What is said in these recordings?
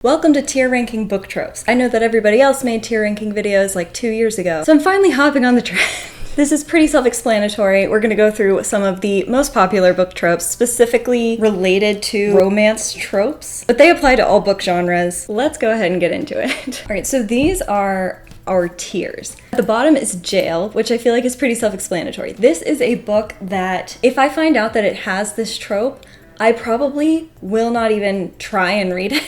Welcome to tier ranking book tropes. I know that everybody else made tier ranking videos like 2 years ago, so I'm finally hopping on the trend. This is pretty self-explanatory. We're gonna go through some of the most popular book tropes, specifically related to romance tropes, but they apply to all book genres. Let's go ahead and get into it. All right, so these are our tiers. At the bottom is Jail, which I feel like is pretty self-explanatory. This is a book that, if I find out that it has this trope, I probably will not even try and read it.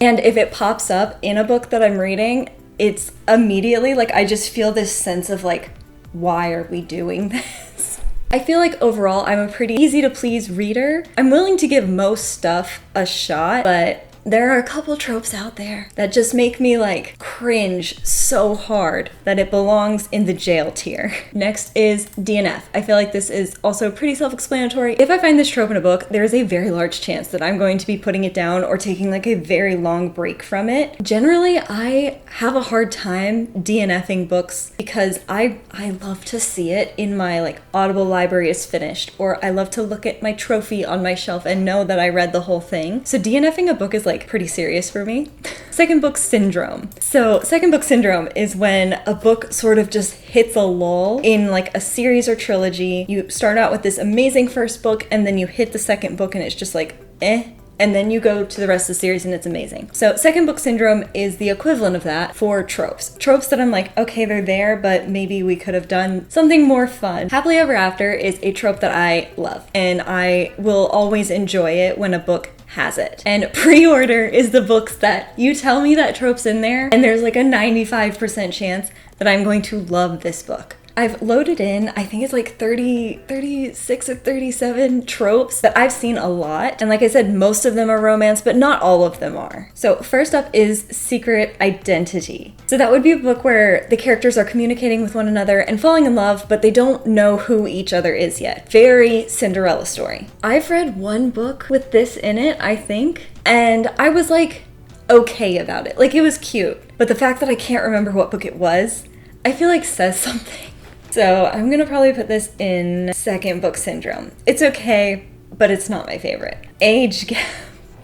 And if it pops up in a book that I'm reading, it's immediately like I just feel this sense of like, why are we doing this? I feel like overall I'm a pretty easy to please reader. I'm willing to give most stuff a shot, but there are a couple tropes out there that just make me like cringe so hard that it belongs in the Jail tier. Next is DNF. I feel like this is also pretty self-explanatory. If I find this trope in a book, there is a very large chance that I'm going to be putting it down or taking like a very long break from it. Generally, I have a hard time DNFing books because I love to see it in my like Audible library is finished, or I love to look at my trophy on my shelf and know that I read the whole thing. So DNFing a book is like pretty serious for me. Second book syndrome. So second book syndrome is when a book sort of just hits a lull in like a series or trilogy. You start out with this amazing first book and then you hit the second book and it's just like, eh. And then you go to the rest of the series and it's amazing. So second book syndrome is the equivalent of that for tropes. Tropes that I'm like, okay, they're there, but maybe we could have done something more fun. Happily Ever After is a trope that I love, and I will always enjoy it when a book has it. And pre-order is the books that you tell me that trope's in there, and there's like a 95% chance that I'm going to love this book. I've loaded in, I think it's like 36 or 37 tropes that I've seen a lot. And like I said, most of them are romance, but not all of them are. So first up is Secret Identity. So that would be a book where the characters are communicating with one another and falling in love, but they don't know who each other is yet. Very Cinderella story. I've read one book with this in it, I think, and I was like, okay about it. Like, it was cute. But the fact that I can't remember what book it was, I feel like says something. So I'm gonna probably put this in second book syndrome. It's okay, but it's not my favorite. Age gap.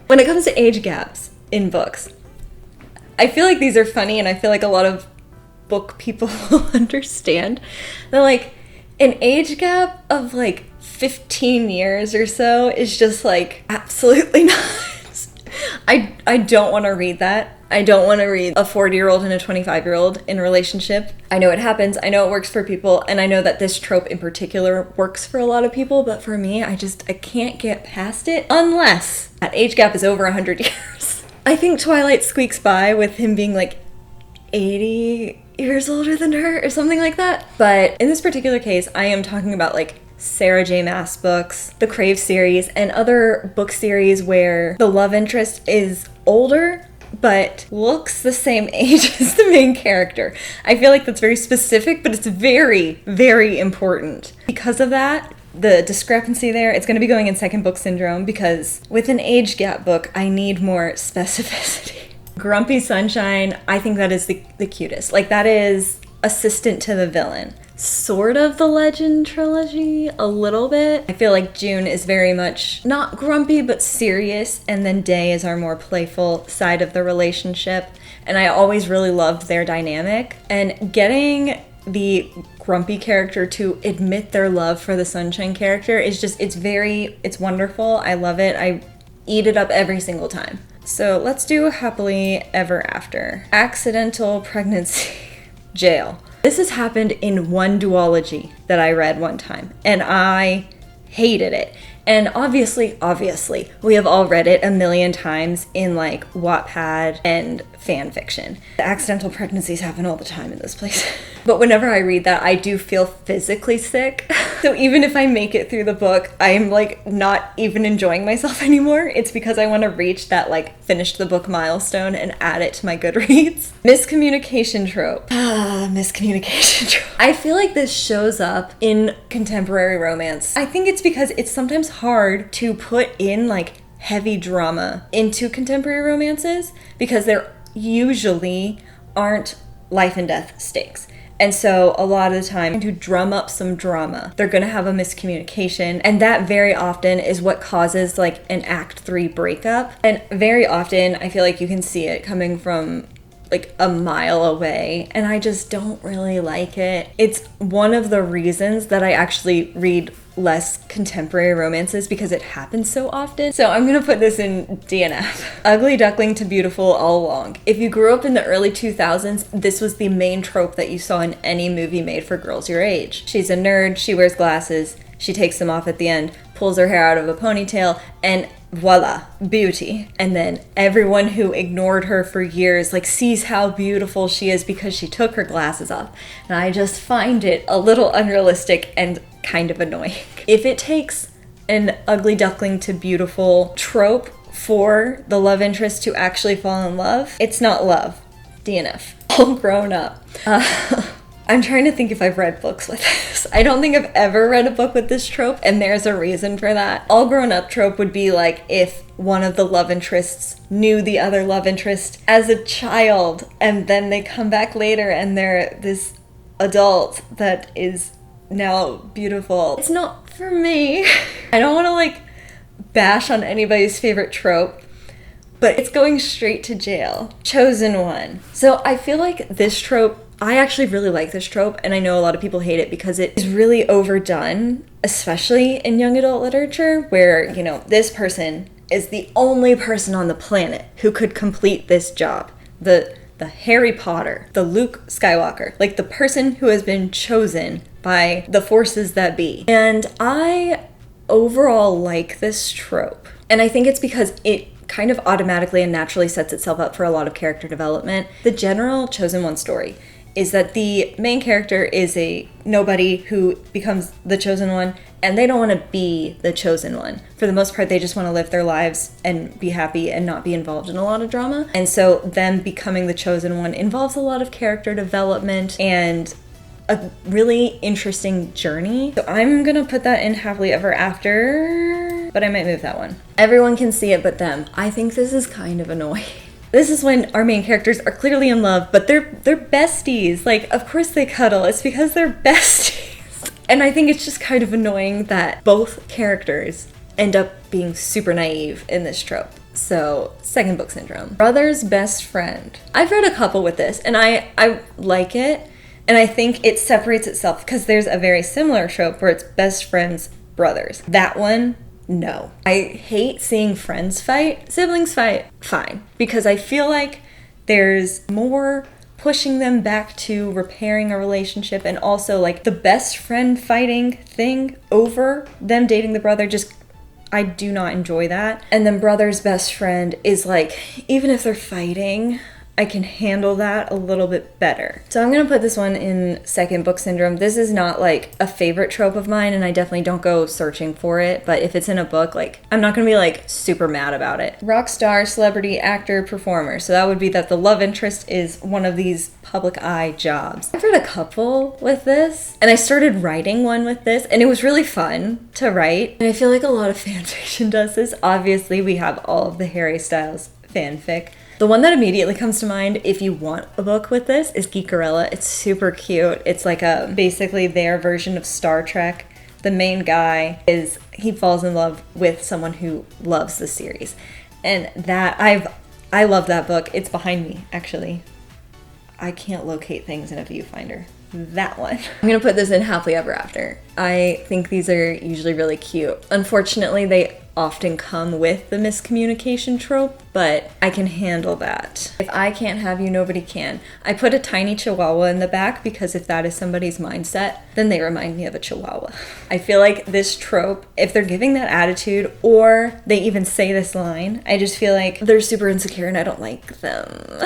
When it comes to age gaps in books, I feel like these are funny and I feel like a lot of book people will understand. They're like, an age gap of like 15 years or so is just like absolutely not. I don't want to read that. I don't want to read a 40-year-old and a 25-year-old in a relationship. I know it happens, I know it works for people, and I know that this trope in particular works for a lot of people, but for me, I can't get past it unless that age gap is over 100 years. I think Twilight squeaks by with him being like 80 years older than her or something like that. But in this particular case, I am talking about like Sarah J. Maas books, the Crave series, and other book series where the love interest is older but looks the same age as the main character. I feel like that's very specific, but it's very, very important. Because of that, the discrepancy there, it's going to be going in second book syndrome because with an age gap book, I need more specificity. Grumpy Sunshine, I think that is the cutest. Like, that is assistant to the villain. Sort of the Legend trilogy, a little bit. I feel like June is very much not grumpy but serious, and then Day is our more playful side of the relationship, and I always really loved their dynamic. And getting the grumpy character to admit their love for the Sunshine character is just, it's wonderful. I love it. I eat it up every single time. So let's do Happily Ever After. Accidental Pregnancy. Jail. This has happened in one duology that I read one time, and I hated it. And obviously, we have all read it a million times in like Wattpad and fan fiction. The accidental pregnancies happen all the time in this place. But whenever I read that, I do feel physically sick. So even if I make it through the book, I'm like not even enjoying myself anymore. It's because I want to reach that like finish the book milestone and add it to my Goodreads. Miscommunication trope. Miscommunication trope. I feel like this shows up in contemporary romance. I think it's because it's sometimes hard to put in like heavy drama into contemporary romances because there usually aren't life and death stakes. And so a lot of the time, to drum up some drama, they're gonna have a miscommunication, and that very often is what causes like an Act 3 breakup. And very often, I feel like you can see it coming from like a mile away, and I just don't really like it. It's one of the reasons that I actually read less contemporary romances, because it happens so often. So I'm gonna put this in DNF. Ugly duckling to beautiful all along. If you grew up in the early 2000s, this was the main trope that you saw in any movie made for girls your age. She's a nerd, she wears glasses, she takes them off at the end, pulls her hair out of a ponytail, and voila, beauty. And then everyone who ignored her for years like sees how beautiful she is because she took her glasses off. And I just find it a little unrealistic and kind of annoying. If it takes an ugly duckling to beautiful trope for the love interest to actually fall in love, it's not love. DNF. All grown up. I'm trying to think if I've read books with this. I don't think I've ever read a book with this trope, and there's a reason for that. All grown up trope would be like if one of the love interests knew the other love interest as a child, and then they come back later and they're this adult that is now beautiful. It's not for me. I don't want to like bash on anybody's favorite trope, but it's going straight to jail. Chosen one. So I feel like this trope, I actually really like this trope, and I know a lot of people hate it because it is really overdone, especially in young adult literature, where, you know, this person is the only person on the planet who could complete this job. The Harry Potter, the Luke Skywalker, like the person who has been chosen by the forces that be. And I overall like this trope. And I think it's because it kind of automatically and naturally sets itself up for a lot of character development. The general chosen one story is that the main character is a nobody who becomes the chosen one, and they don't want to be the chosen one. For the most part, they just want to live their lives and be happy and not be involved in a lot of drama. And so them becoming the chosen one involves a lot of character development and a really interesting journey. So I'm gonna put that in happily ever after, but I might move that one. Everyone can see it but them. I think this is kind of annoying. This is when our main characters are clearly in love, but they're besties. Like, of course they cuddle. It's because they're besties. And I think it's just kind of annoying that both characters end up being super naive in this trope. So, second book syndrome. Brother's best friend. I've read a couple with this, and I like it. And I think it separates itself because there's a very similar trope where it's best friends, brothers. That one, no. I hate seeing friends fight. Siblings fight, fine. Because I feel like there's more pushing them back to repairing a relationship, and also like the best friend fighting thing over them dating the brother, just I do not enjoy that. And then brother's best friend is like, even if they're fighting, I can handle that a little bit better. So I'm gonna put this one in second book syndrome. This is not like a favorite trope of mine, and I definitely don't go searching for it, but if it's in a book, like I'm not gonna be like super mad about it. Rock star, celebrity, actor, performer. So that would be that the love interest is one of these public eye jobs. I've read a couple with this, and I started writing one with this, and it was really fun to write. And I feel like a lot of fan fiction does this. Obviously, we have all of the Harry Styles fanfic. The one that immediately comes to mind, if you want a book with this, is Geekerella. It's super cute. It's like a basically their version of Star Trek. The main guy he falls in love with someone who loves the series. And I love that book. It's behind me, actually. I can't locate things in a viewfinder. That one. I'm gonna put this in happily ever after. I think these are usually really cute. Unfortunately, they often come with the miscommunication trope, but I can handle that. If I can't have you, nobody can. I put a tiny chihuahua in the back because if that is somebody's mindset, then they remind me of a chihuahua. I feel like this trope, if they're giving that attitude or they even say this line, I just feel like they're super insecure and I don't like them.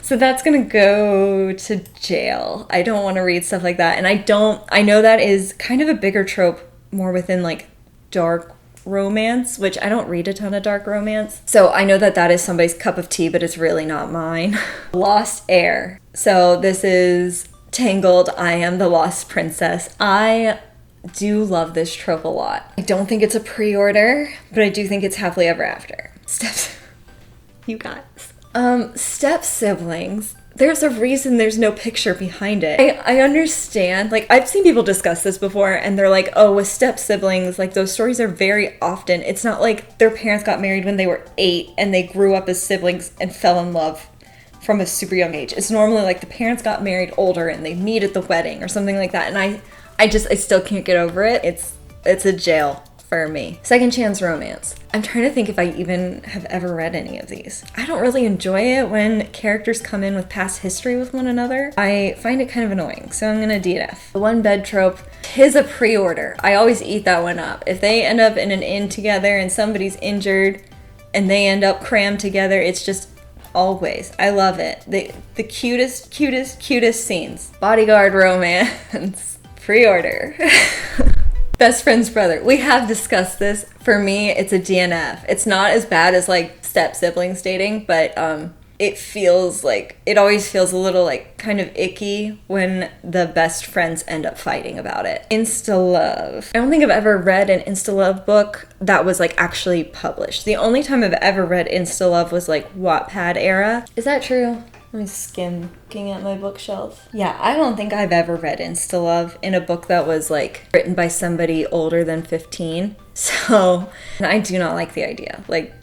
So that's gonna go to jail. I don't want to read stuff like that. And I know that is kind of a bigger trope, more within like dark romance, which I don't read a ton of dark romance. So I know that is somebody's cup of tea, but it's really not mine. Lost Heir. So this is Tangled. I am the lost princess. I do love this trope a lot. I don't think it's a pre-order, but I do think it's happily ever after. Steps. You guys. Step siblings. there's a reason there's no picture behind it. I understand, like, I've seen people discuss this before and they're like, oh, with step siblings, like, those stories are very often, it's not like their parents got married when they were 8 and they grew up as siblings and fell in love from a super young age. It's normally like the parents got married older and they meet at the wedding or something like that. And I still can't get over it. It's a jail for me. Second chance romance. I'm trying to think if I even have ever read any of these. I don't really enjoy it when characters come in with past history with one another. I find it kind of annoying, so I'm gonna DNF. The one bed trope is a pre-order. I always eat that one up. If they end up in an inn together and somebody's injured and they end up crammed together, it's just always. I love it. The cutest scenes. Bodyguard romance. Pre-order. Best friend's brother. We have discussed this. For me, it's a DNF. It's not as bad as like step siblings dating, but it always feels a little like kind of icky when the best friends end up fighting about it. Insta-love. I don't think I've ever read an Insta-love book that was like actually published. The only time I've ever read Insta-love was like Wattpad era. Is that true? Let me skim looking at my bookshelf. Yeah, I don't think I've ever read Insta-Love in a book that was like written by somebody older than 15. So, and I do not like the idea. Like,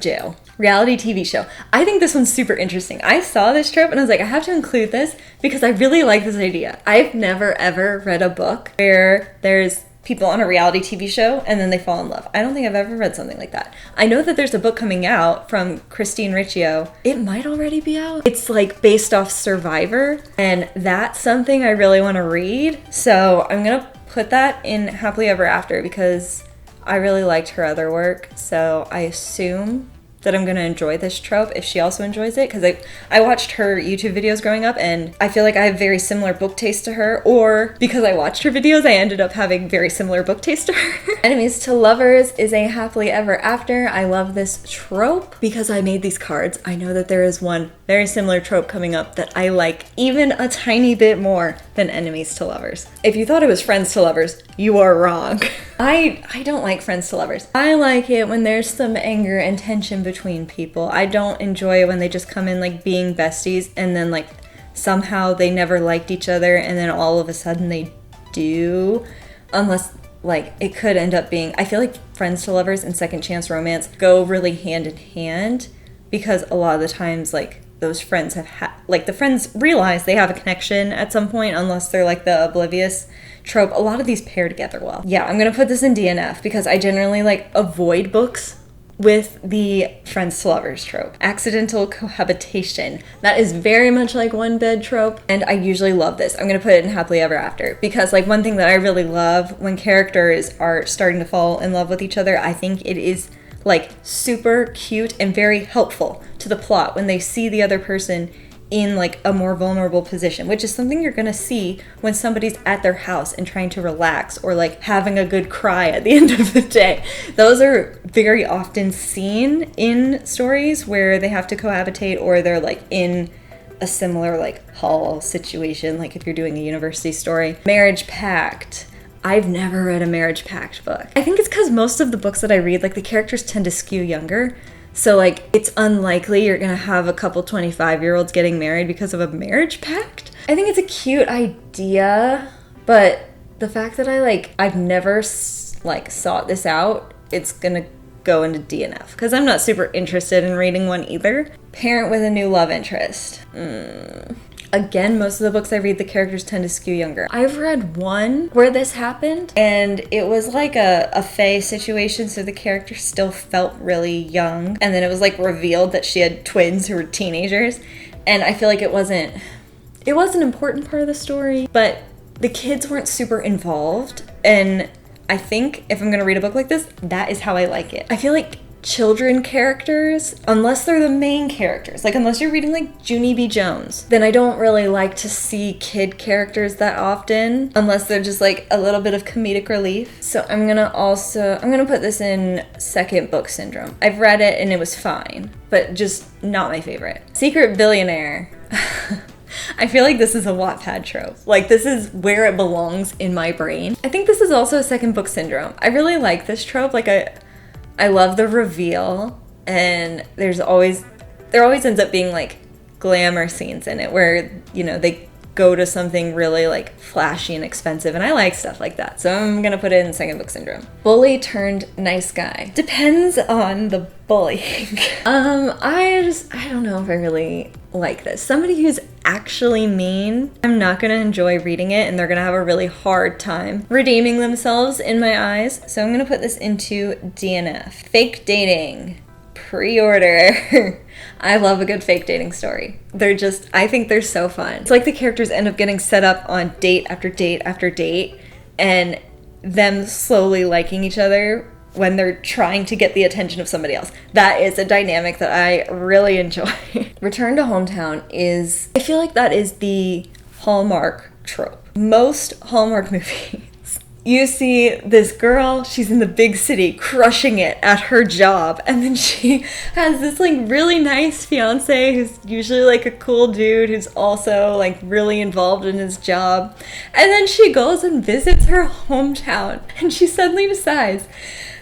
jail. Reality TV show. I think this one's super interesting. I saw this trope and I was like, I have to include this because I really like this idea. I've never ever read a book where there's people on a reality TV show and then they fall in love. I don't think I've ever read something like that. I know that there's a book coming out from Christine Riccio. It might already be out. It's like based off Survivor, and that's something I really want to read. So I'm gonna put that in Happily Ever After because I really liked her other work. So I assume that I'm gonna enjoy this trope if she also enjoys it, because I watched her YouTube videos growing up and I feel like I have very similar book taste to her, or because I watched her videos I ended up having very similar book taste to her. Enemies to lovers is a happily ever after. I love this trope because I made these cards. I know that there is one very similar trope coming up that I like even a tiny bit more than enemies to lovers. If you thought it was friends to lovers, you are wrong. I don't like friends to lovers. I like it when there's some anger and tension between people. I don't enjoy when they just come in like being besties and then like somehow they never liked each other and then all of a sudden they do. Unless like it could end up being, I feel like friends to lovers and second chance romance go really hand in hand because a lot of the times like those friends like the friends realize they have a connection at some point, unless they're like the oblivious trope. A lot of these pair together well. Yeah, I'm gonna put this in DNF because I generally like avoid books with the friends to lovers trope. Accidental cohabitation. That is very much like one bed trope, and I usually love this. I'm gonna put it in happily ever after because like one thing that I really love when characters are starting to fall in love with each other, I think it is like super cute and very helpful to the plot when they see the other person in like a more vulnerable position, which is something you're gonna see when somebody's at their house and trying to relax or like having a good cry at the end of the day. Those are very often seen in stories where they have to cohabitate or they're like in a similar like hall situation, like if you're doing a university story. Marriage pact. I've never read a marriage pact book. I think it's because most of the books that I read, like the characters tend to skew younger. So like it's unlikely you're gonna have a couple 25-year-olds getting married because of a marriage pact. I think it's a cute idea, but the fact that I've never like sought this out, it's gonna go into DNF because I'm not super interested in reading one either. Parent with a new love interest. Again, most of the books I read, the characters tend to skew younger. I've read one where this happened, and it was like a fae situation, so the character still felt really young. And then it was like revealed that she had twins who were teenagers. And I feel like it was an important part of the story, but the kids weren't super involved. And I think if I'm gonna read a book like this, that is how I like it. I feel like children characters, unless they're the main characters, like unless you're reading like Junie B. Jones, then I don't really like to see kid characters that often, unless they're just like a little bit of comedic relief. So I'm gonna put this in second book syndrome. I've read it and it was fine, but just not my favorite. Secret billionaire. I feel like this is a Wattpad trope. Like this is where it belongs in my brain. I think this is also a second book syndrome. I really like this trope. Like I love the reveal, and there always ends up being like glamour scenes in it where, you know, they go to something really like flashy and expensive, and I like stuff like that, so I'm gonna put it in second book syndrome. Bully turned nice guy. Depends on the bullying. I don't know if I really like this. Somebody who's actually mean, I'm not gonna enjoy reading it, and they're gonna have a really hard time redeeming themselves in my eyes, so I'm gonna put this into DNF. Fake dating. Pre-order. I love a good fake dating story. I think they're so fun. It's like the characters end up getting set up on date after date after date, and them slowly liking each other when they're trying to get the attention of somebody else. That is a dynamic that I really enjoy. Return to hometown is, I feel like that is the Hallmark trope. Most Hallmark movies, you see this girl, she's in the big city crushing it at her job, and then she has this like really nice fiance who's usually like a cool dude who's also like really involved in his job, and then she goes and visits her hometown, and she suddenly decides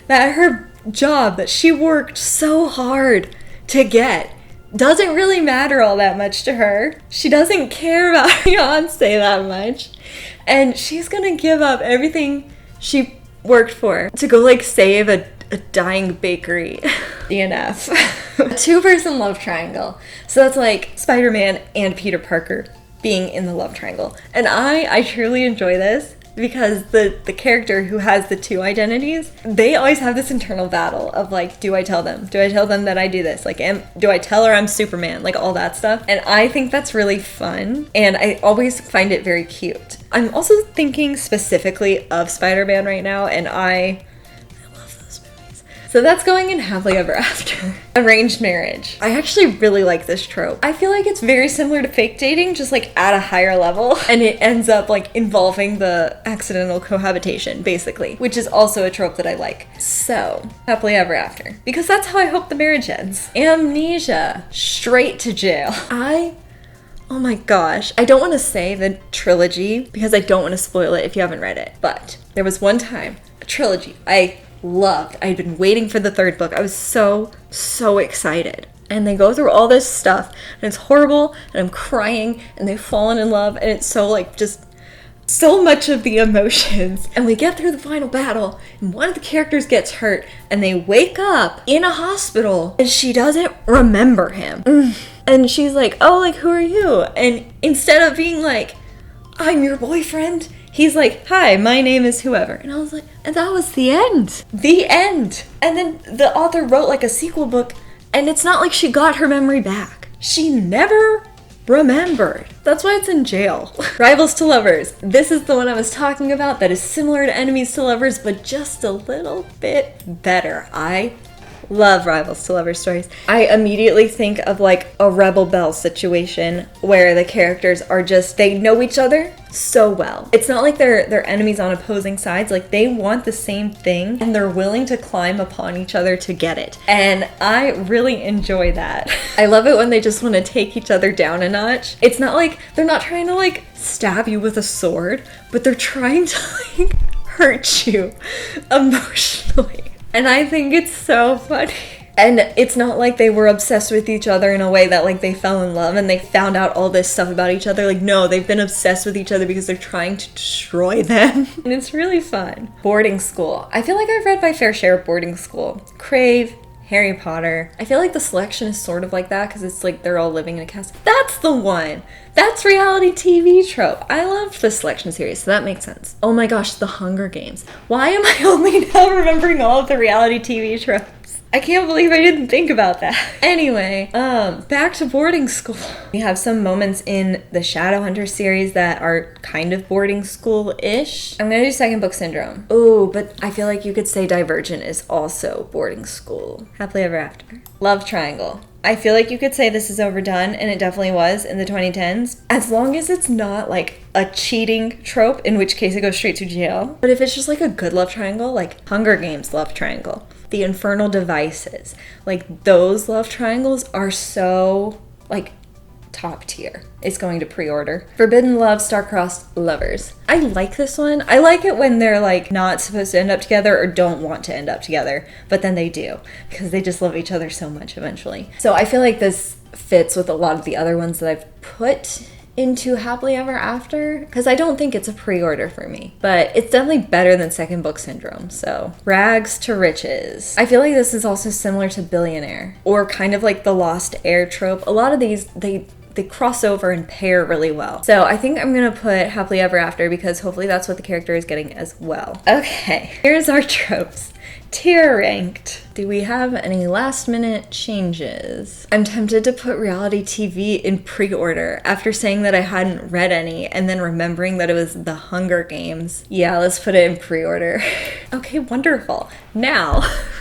that her job that she worked so hard to get doesn't really matter all that much to her. She doesn't care about Beyonce that much. And she's gonna give up everything she worked for to go like save a dying bakery. DNF. A two-person love triangle. So that's like Spider-Man and Peter Parker being in the love triangle. And I truly enjoy this because the character who has the two identities, they always have this internal battle of like, do I tell them? Do I tell them that I do this? Like, do I tell her I'm Superman? Like all that stuff. And I think that's really fun. And I always find it very cute. I'm also thinking specifically of Spider-Man right now, and I love those movies. So that's going in happily ever after. Arranged marriage. I actually really like this trope. I feel like it's very similar to fake dating, just like at a higher level, and it ends up like involving the accidental cohabitation, basically, which is also a trope that I like. So, happily ever after. Because that's how I hope the marriage ends. Amnesia. Straight to jail. Oh my gosh, I don't want to say the trilogy because I don't want to spoil it if you haven't read it, but there was one time, a trilogy I loved. I had been waiting for the third book. I was so excited. And they go through all this stuff, and it's horrible, and I'm crying, and they've fallen in love, and it's so like just so much of the emotions. And we get through the final battle, and one of the characters gets hurt, and they wake up in a hospital, and she doesn't remember him. And she's like, oh, like, who are you? And instead of being like, I'm your boyfriend, he's like, hi, my name is whoever. And I was like, and that was the end. The end. And then the author wrote like a sequel book, and it's not like she got her memory back. She never remembered. That's why it's in jail. Rivals to lovers. This is the one I was talking about that is similar to enemies to lovers, but just a little bit better. I love rivals to lovers stories. I immediately think of like a Rebel Belle situation where the characters are just, they know each other so well. It's not like they're enemies on opposing sides. Like they want the same thing and they're willing to climb upon each other to get it. And I really enjoy that. I love it when they just want to take each other down a notch. It's not like they're not trying to like stab you with a sword, but they're trying to like hurt you emotionally. And I think it's so funny. And it's not like they were obsessed with each other in a way that like they fell in love and they found out all this stuff about each other. Like, no, they've been obsessed with each other because they're trying to destroy them. And it's really fun. Boarding school. I feel like I've read my fair share of boarding school. Crave, Harry Potter. I feel like the selection is sort of like that because it's like they're all living in a castle. That's the one. That's reality TV trope. I loved the selection series, so that makes sense. Oh my gosh, The Hunger Games. Why am I only now remembering all of the reality TV tropes? I can't believe I didn't think about that. Anyway, back to boarding school. We have some moments in the Shadowhunter series that are kind of boarding school-ish. I'm gonna do second book syndrome. Ooh, but I feel like you could say Divergent is also boarding school. Happily ever after. Love triangle. I feel like you could say this is overdone, and it definitely was in the 2010s, as long as it's not like a cheating trope, in which case it goes straight to jail. But if it's just like a good love triangle, like Hunger Games love triangle, the Infernal Devices, like those love triangles are so like top tier. It's going to pre-order. Forbidden Love, Star-Crossed Lovers. I like this one. I like it when they're like not supposed to end up together or don't want to end up together, but then they do because they just love each other so much eventually. So I feel like this fits with a lot of the other ones that I've put into Happily Ever After, because I don't think it's a pre-order for me, but it's definitely better than Second Book Syndrome. So Rags to Riches. I feel like this is also similar to Billionaire, or kind of like the Lost Heir trope. A lot of these, they cross over and pair really well. So I think I'm gonna put Happily Ever After because hopefully that's what the character is getting as well. Okay, here's our tropes. Tier ranked. Do we have any last minute changes? I'm tempted to put reality TV in pre-order after saying that I hadn't read any and then remembering that it was The Hunger Games. Yeah, let's put it in pre-order. Okay, wonderful. Now,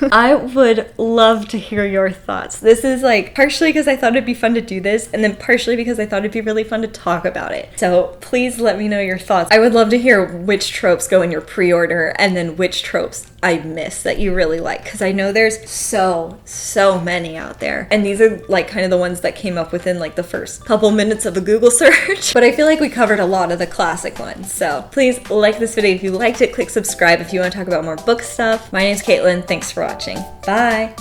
I would love to hear your thoughts. This is like partially because I thought it'd be fun to do this and then partially because I thought it'd be really fun to talk about it. So please let me know your thoughts. I would love to hear which tropes go in your pre-order and then which tropes I miss that you really like, because I know there's so many out there, and these are like kind of the ones that came up within like the first couple minutes of a Google search, but I feel like we covered a lot of the classic ones. So please like this video if you liked it, click subscribe if you want to talk about more book stuff. My name's Caitlin, thanks for watching. Bye!